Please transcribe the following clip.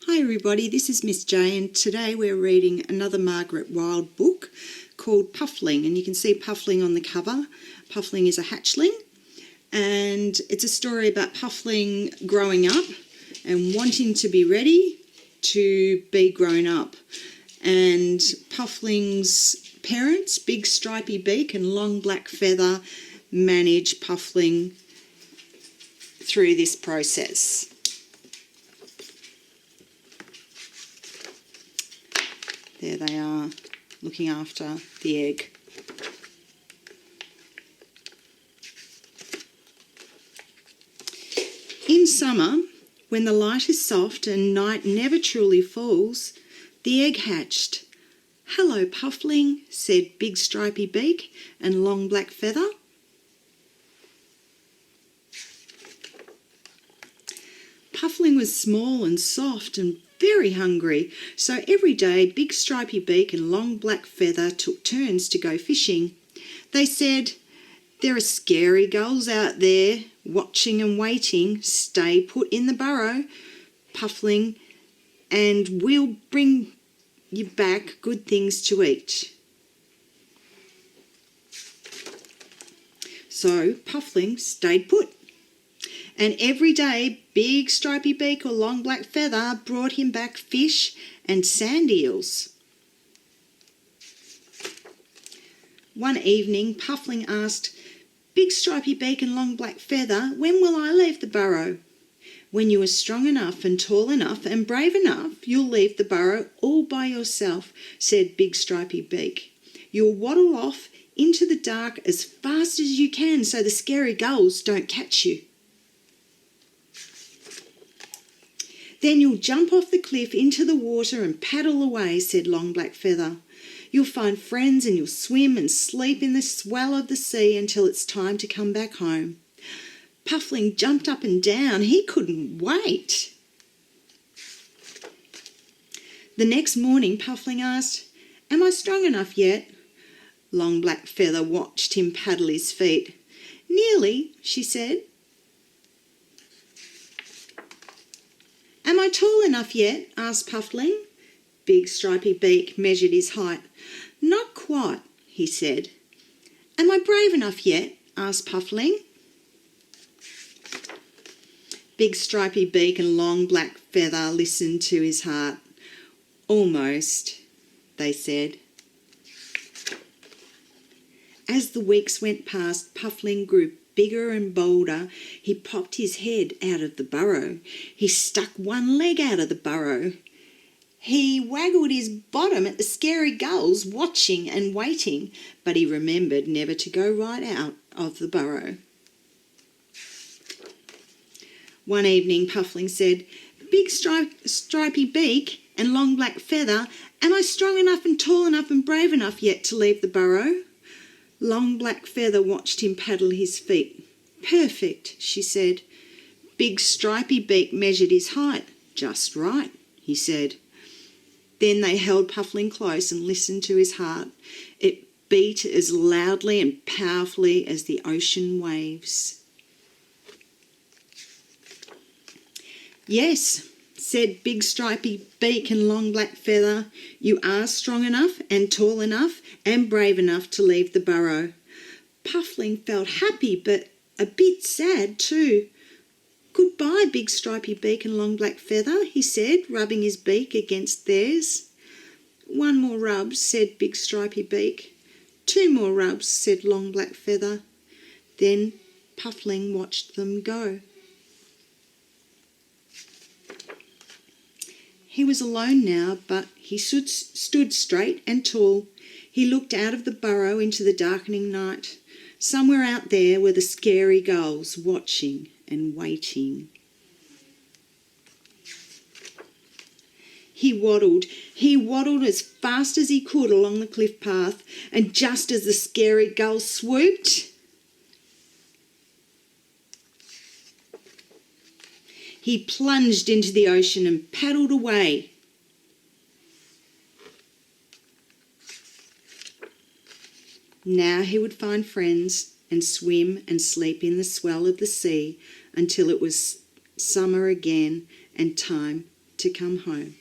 Hi everybody, this is Miss J and today we're reading another Margaret Wilde book called Puffling, and you can see Puffling on the cover. Puffling is a hatchling and it's a story about Puffling growing up and wanting to be ready to be grown up. And Puffling's parents, Big Stripy Beak and Long Black Feather, manage Puffling through this process. There they are, looking after the egg. In summer, when the light is soft and night never truly falls, the egg hatched. "Hello, Puffling," said Big Stripy Beak and Long Black Feather. Puffling was small and soft and very hungry, so every day Big Stripy Beak and Long Black Feather took turns to go fishing. They said, "There are scary gulls out there, watching and waiting. Stay put in the burrow, Puffling, and we'll bring you back good things to eat." So Puffling stayed put. And every day Big Stripy Beak or Long Black Feather brought him back fish and sand eels. One evening Puffling asked, "Big Stripy Beak and Long Black Feather, when will I leave the burrow?" "When you are strong enough and tall enough and brave enough, you'll leave the burrow all by yourself," said Big Stripy Beak. "You'll waddle off into the dark as fast as you can so the scary gulls don't catch you. Then you'll jump off the cliff into the water and paddle away," said Long Black Feather. "You'll find friends and you'll swim and sleep in the swell of the sea until it's time to come back home." Puffling jumped up and down. He couldn't wait. The next morning Puffling asked, "Am I strong enough yet?" Long Black Feather watched him paddle his feet. "Nearly," she said. "Am I tall enough yet?" asked Puffling. Big Stripy Beak measured his height. "Not quite," he said. "Am I brave enough yet?" asked Puffling. Big Stripy Beak and Long Black Feather listened to his heart. "Almost," they said. As the weeks went past, Puffling grew bigger and bolder. He popped his head out of the burrow. He stuck one leg out of the burrow. He waggled his bottom at the scary gulls watching and waiting, but he remembered never to go right out of the burrow. One evening Puffling said, "Big Stripy Beak and Long Black Feather, am I strong enough and tall enough and brave enough yet to leave the burrow?" Long Black Feather watched him paddle his feet. "Perfect," she said. Big Stripy Beak measured his height. "Just right," he said. Then they held Puffling close and listened to his heart. It beat as loudly and powerfully as the ocean waves. "Yes," said Big Stripy Beak and Long Black Feather, "you are strong enough and tall enough and brave enough to leave the burrow." Puffling felt happy but a bit sad too. "Goodbye, Big Stripy Beak and Long Black Feather," he said, rubbing his beak against theirs. "One more rub," said Big Stripy Beak. "Two more rubs," said Long Black Feather. Then Puffling watched them go. He was alone now, but he stood straight and tall. He looked out of the burrow into the darkening night. Somewhere out there were the scary gulls watching and waiting. He waddled as fast as he could along the cliff path, and just as the scary gulls swooped, he plunged into the ocean and paddled away. Now he would find friends and swim and sleep in the swell of the sea until it was summer again and time to come home.